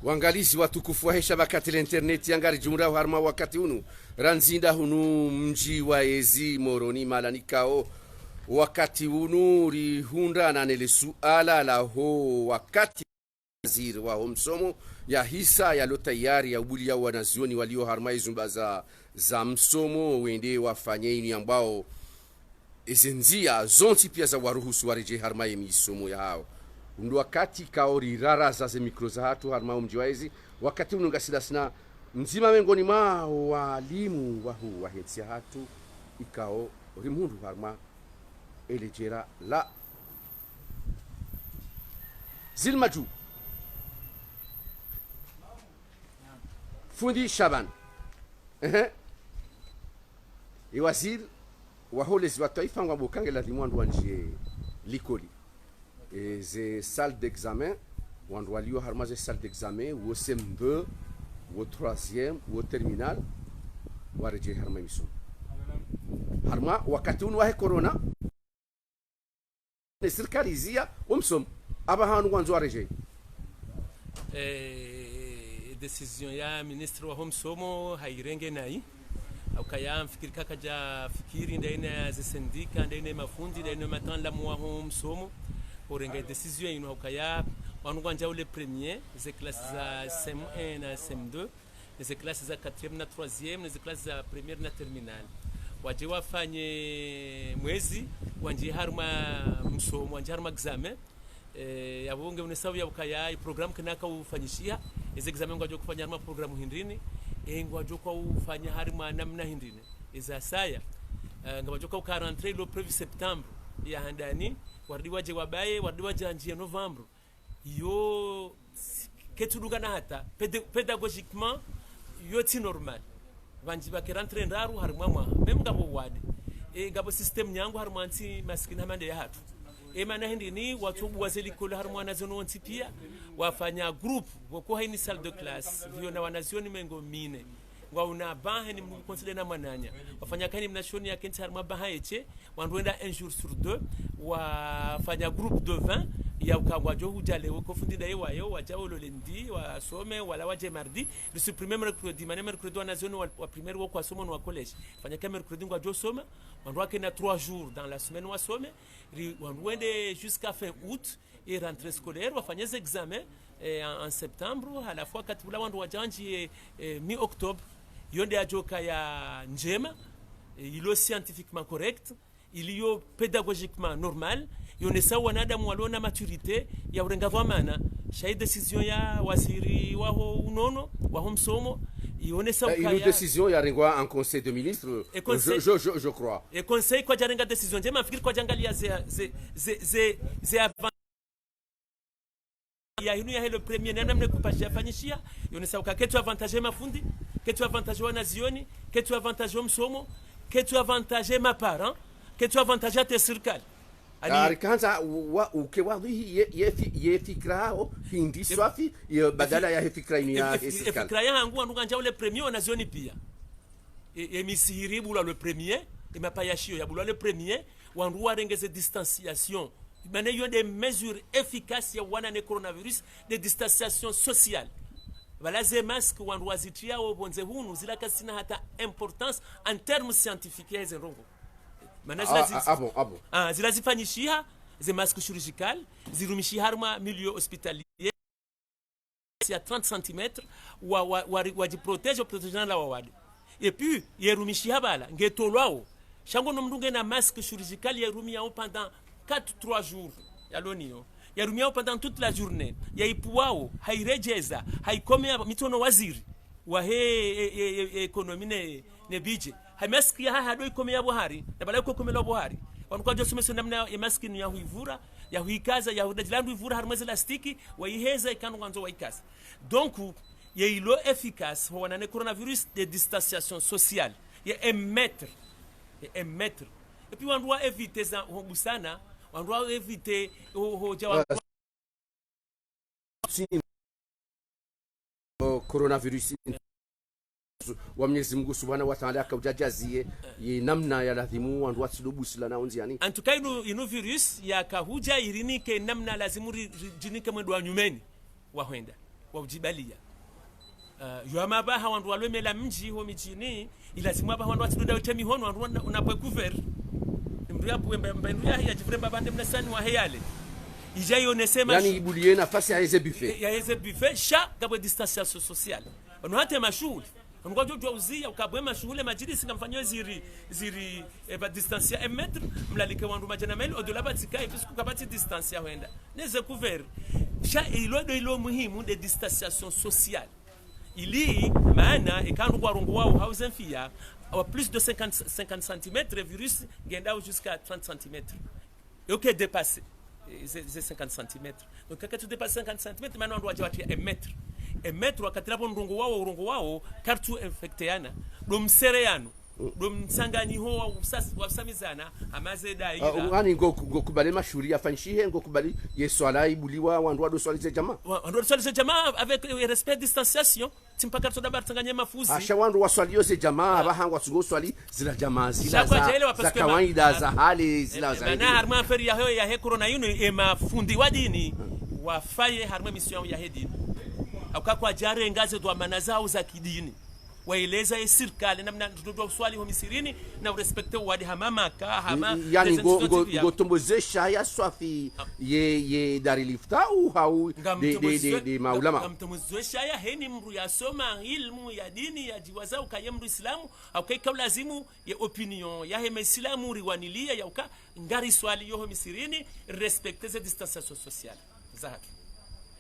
Wangalizi watukufu wa shabakati la internet yangari jumra harma wakati unu ranzinda hunu mji wa ezi moroni malanikao wakati unu rihunda na nele suala la ho wakati waziri wa msomo ya hisa ya lo tayari ya ubuli ya wanazioni walio harma izumba za msomo wende wafanyeni ambao izinzia zonti pia za waruhusu wareje harma ya misomo ya hao undu wakati kaori rara za mikro za hatu harma umjiwaizi wakati ununga sidasina mzima wengoni ma walimu wahu wahetsia hatu ikao rimundu harma elejera la zilmaju fundi Shaban iwazir waholezi wataifa ngwa bukange la limwandu wanje likoli ze salle d'examen wandu walio harma ze salle d'examen wo CM2 wo 3e wo terminal wareje harma miso harma wakati unu wahe corona ne serikali zia umsom aba hanu wanzu wareje decision ya ministre wa homsomo hairenge nai ukaya mfikiri kakaja fikiri ndaina ze sindika ndaina mafundi ndaina matan la mwa homsomo orenga decision ino ukaya wanu wanja ule premier ze classes za CM1 na CM2 ze classes za 4e na 3e ze classes za première na terminale waje wafanye mwezi wanje harma msomo wanje harma examen yabonge unesawu ya ukaya program kanaka ufanyishia izi examen ngwajo kufanya harma programu hindrini ngwajo kwa ufanya harma namna hindrini iza saya ngwajo kwa ukarantre lo prévu septembre ya handani wardi waje wabaye wardi waje anjia novembre yo ketuduga na hata pédagogiquement yo ti normal vanji bakerantre ndaru harma mwa même ngabo wade ngabo system nyangu harma anti maskina mande ya hatu mana hindi ni watu wazeli kula harma nazono onti pia wafanya group wako haini salle de classe vio na wanazioni mengo mine ngwa una bahe ni mkonsile na mananya wafanya kani mnashoni ya kenti harma baha eche wanduenda un jour sur deux wafanya groupe de 20 ya ukangwa jo hujale wako fundi da yewa yo wajao lo lundi wasome wala waje mardi le supprimer mercredi mané mercredi wanazioni wa primaire wako wasoma wa college fanya kama mercredi ngwa jo soma wandu na 3 jours dans la semaine wasome wanduende jusqu'à fin août et rentrée scolaire wafanya des examens en septembre à la fois katibula wandu wajanji mi octobre yonde ajoka ya njema ilo scientifiquement correct iliyo pédagogiquement normal yone sawa nadamu walona maturité ya urengavwa mana shay decision ya waziri waho unono waho msomo yone sawa une décision ya rengwa en conseil de ministre je crois et conseil kwa jarenga decision njema fikiri kwa jangalia ze ya hinu ya le premier nana mne kupashia fanyishia yone sawa ketu avantage mafundi ketu avantage wanazioni ketu avantage msomo ketu avantage maparents ketu avantage te serikali arikanza wa ukewadhi ye fikrao hindi swafi badala ya fikra ini ya serikali fikra yangu andu kanja ule premier wanazioni pia emisiri bula le premier mapayashio ya bula le premier wandu warengeze distanciation maana hiyo des mesures efficaces ya wana ne coronavirus de distanciation sociale wala ze masque wandu wazitia obonze hunu zilaka sina hata importance en termes scientifiques ya zenrongo bon zilazifanyishia ze masque chirurgical zirumishia harma milieu hospitalier ya 30 cm wa protège protégeant la wawade et puis yerumishia bala ngetolwao shango no mndunge na masque chirurgical yerumia pendant 4-3 jours ya lonio yarumia pendant toute la journée ya ipuwao hairejeza haikomea mitono waziri wa he economy ne bije hamaski ya hado ikomea bohari na bala ko komela bohari wanukwa jo sumeso namna ya maski ni ya huivura ya huikaza ya hudajilandu ivura harmaze elastiki wa iheza ikanu wanzo wa ikasa donc ya ilo efficace wana ne coronavirus de distanciation sociale ya emettre et puis on doit éviter ça hobusana on doit éviter hoja coronavirus wa Mwenyezi Mungu Subhanahu wa Ta'ala akaujajazie namna ya lazimu wandu wasilubusila na onziani antuka ino virus ya kahuja irinike namna lazimu jinike mwendo wa nyumeni wahwenda wa ujibalia yoma ba hawandu walomela mji ho michini ilazimwa ba hawandu watuda utemi hono wandu unapo couvert mndu yapo mbendu ya jifremba bande mnasani wa heyale ijayo nesema yani ibulie nafasi ya eze buffet ya eze buffet sha kabwe distanciation sociale ono hata mashule ngo jo uzia ukabwe mashule majirisi ngamfanyo ziri ba distancia 1 metre mlalike wandu majana meli odola batika episku kabati distancia wenda neze couvert sha ilo muhimu de distanciation sociale ili maana ikandu kwa rungu wao hauzenfia à plus de 50 cm, le virus genda jusqu'à 30 cm. Et ok, dépassé, c'est 50 cm. Donc quand tu dépasses 50 cm, maintenant on doit dire 1 mètre. 1 mètre, wakati lapo urungu wao, kartu infecteana, dom sereano, dom sangani ho wasamizana, amaze da ila. Wani ngo kubali mashuri ya fanshihe, ngo kubali yeswala ibuliwa wandu wado swali ze jamaa. Wandu wado swali ze jamaa avec respect distanciation. Timpaka toda bartanganya mafuzi asha wandu waswali yose jamaa abahangwa sugo swali zila jamaa zila za kawaida za hali zila za na harma aferi ya he corona yuno e mafundi wadini wafaye harma mission ya hedini akakwa jare ngaze dwa manazao za kidini waeleza serikali namna ndio swali ho misirini na respecte wadi hamama ka hama yani go tombozesha ya swafi ye darilifta au hau de maulama ngamtomozesha ya heni mru ya soma ilmu ya dini ya jiwaza ukayemru islamu au kai lazimu ya opinion ya hema islamu riwanilia ya uka ngari swali yo misirini respecte ze distanciation sociale zake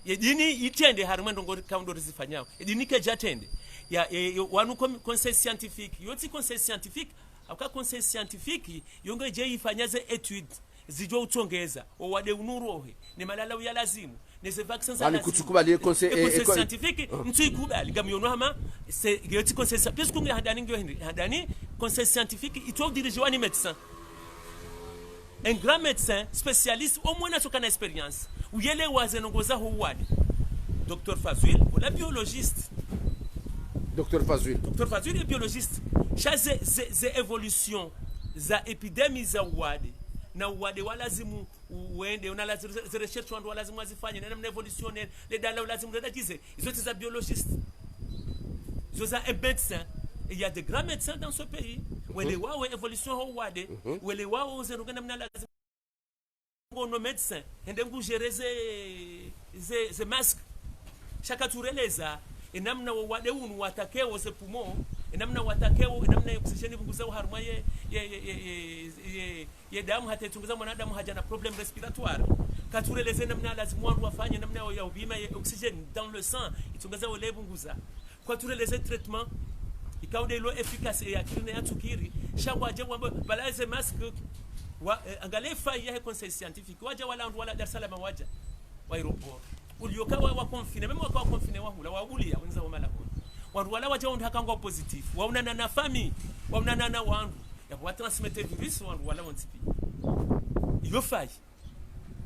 yedini itende haruma ndongo kaundo rizifanyao edini ke jatende ya wanu conseil scientifique yoti conseil scientifique aka conseil scientifique yongo je ifanyaze etude zijo utongeza owade unurohe ni malala ya lazimu neze vaccins za lazima kutukubali conseil scientifique ntuikubali gamyono hama c'est yoti conseil scientifique kunge hadani conseil scientifique ito dirigewa ni médecin un grand médecin spécialiste au moins na sokana expérience uyele wazenongoza ho wadi Dr Fazil la biologiste Dr Fazil est biologiste chaze ze evolution za epidemie za wadi na wadi walazimu uende una lazima research wandu walazimu wazifanye na namna evolution le dala lazima redakize izo za biologiste izo za médecin. Il y a de grands médecins dans ce pays où les wao évolution ho wadi où les wao zeruga namna lazima nos médecins ndengu gérer ze masques chaque tureleza enamna wade unu watakeo ze poumon enamna watakeo enamna oxygène bunguza harma ye damu hata itunguza mwanadamu haja na problème respiratoire katureleza namna lazima wandu wafanye namna ya ubima ya oxygène dans le sang itunguza ole bunguza kwa tureleza traitement ikaude lo efficace ya kirine ya tukiri shangwa je wamba balaze masque angalia faille ya conseil scientifique waja wala ndu wala Dar es Salaam waja wa aeroport ulioka wa confine meme wa confine wa hula wa ulia wenza wamala wandu wala waja ndu hakanga positif waunana na famille waunana na wandu ya kwa transmettre virus wandu wala wontipi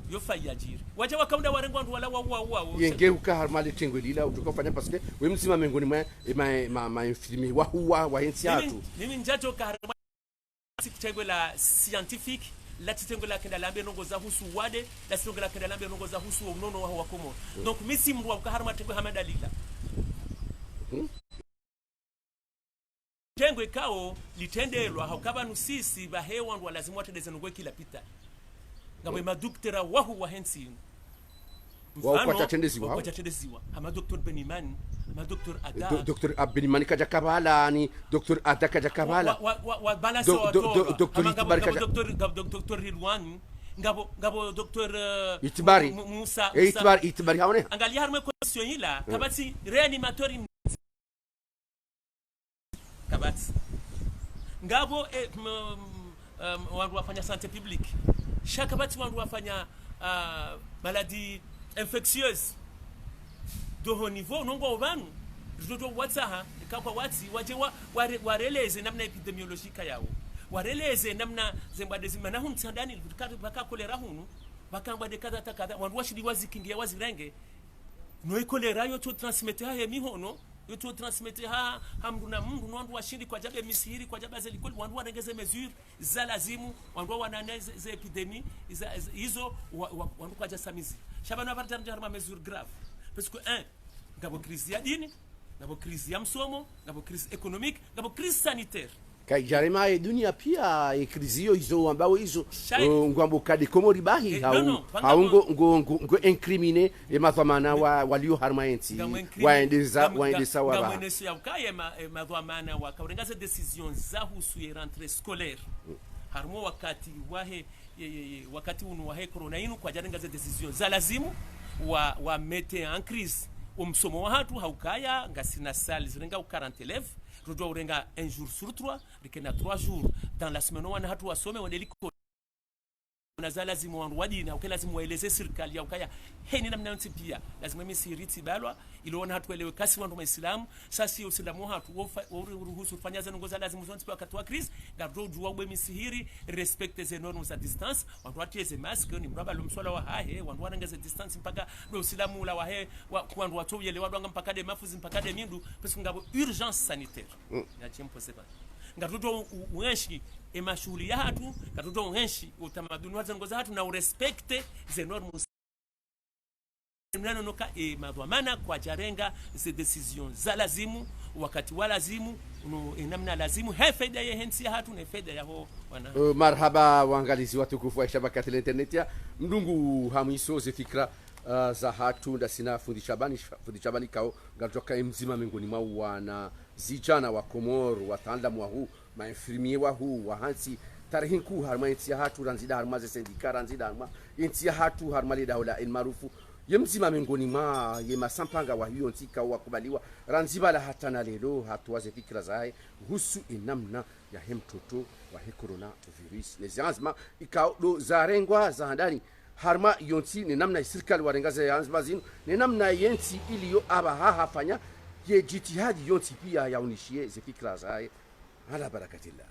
yo faille ajiri waja wakaunda warengo wandu wala wa yenge uka harmali tengwelila utukofanya parce que we msima mengoni ma infirmier wa huwa wa hensi atu mimi njajo ka harmali la scientifique la titengo la kenda lambe nongoza husu wade la titengo la kenda lambe nongoza husu unono wa komo donc misi mruwa ukaharma tengo hamada lila tengo ikao litendelwa haukaba nusisi bahewa wandu lazima watendeze nungwe kila pita ngabwe maduktera wahu wa hensi wao kwa tendeziwa ama Dr Benimani ama Dr Ada Dr Benimani kaja kabala ni Dr Ada kaja kabala wa balance Dr Ridwan ngabo Dr Itibari Musa Itibari haone angalia harme question ila kabati reanimatori kabati ngabo wandu wafanya santé publique chaque bati wandu wafanya maladie infectieuse de haut niveau nongo obanu ndoto watsaha ikakwa watsi waje wareleze namna epidemiologika yao wareleze namna zembade zimana hu mtandani baka kolera hunu bakamba de kadha wandu washidi wazikingia wazirenge no kolera yo to transmettre ha mihono yo to transmettre ha hamduna mungu wandu washindi kwa jabe misihiri kwa jabe zelikol wandu warengeze mesure za lazimu wandu wananeze ze epidemie hizo wandu kwa jasamizi shabana apartana harma mesure grave parce que un ngabo crise ya dini, ngabo crise ya msomo, ngabo crise economique, ngabo crise sanitaire. Kaijarema dunia pia ekrizio hizo ambao hizo ngwambo kadi komori bahi ngo incrimine madhamana walio harmaenti waendesa wa ngamweneso ya ukaye madhamana wa kaurengaza decision za husu ya rentrée scolaire harmo wakati unu wahe corona inu kwa jarengaza decision za lazimu wa mete en crise umsomo wa hatu haukaya ngasina salle zirenga 40 élèves Rodo urenga 1 jour sur 3, rikena 3 jours dans la semaine wana hatu wasome wandeliko na lazima wanwadi na lazima waeleze serikali ya ukaya heni namna yote pia lazima misiriti balwa iliona hatu elewe kasi wandu waislamu sasa usilamu hatu ruhusu kufanya zango za lazima zonti wakati wa crise ngabdo jua bwe misihiri respecte ze normes za distance wandu atieze mask ni mraba lumswala wa hahe wandu wanangeza distance mpaka do usilamu la wahe wandu watu yele wandu mpaka de mafuzi mpaka de mindu parce ngabo urgence sanitaire ya chimpo sepa ngatoto uenshi mashughuli ya hatu ngatoto uenshi utamaduni wa zango za hatu na urespecte ze normes mnano noka madhamana kwa jarenga ze decision za lazimu wakati wa lazimu namna lazimu faida ya hensi ya hatu na faida ya ho wana marhaba waangalizi watukufu wa shabakati la internet ya mdungu hamiso ze fikra za hatu ndasina fundi Shabani kao ngatoka mzima miongoni mwa wana zijana wa Komoro wataalamu wa huu mainfirmier wa huu wa hansi tarihin ku harma intia hatu ranzida harma ze sindika ranzida harma intia hatu harma le daula il maarufu yemzima miongoni mwa yema sampanga wa hiyo ntika wa kubaliwa ranziba la hatana lelo hatu ze fikra zae husu inamna ya hemtoto wa corona virus nezazma ikao zarengwa za ndani harma yonti ni namna serikali warengaza ya bazinu ni namna yenti iliyo hafanya ye jitihadi yonti pia yaunishie zifikra zae ala barakatillah.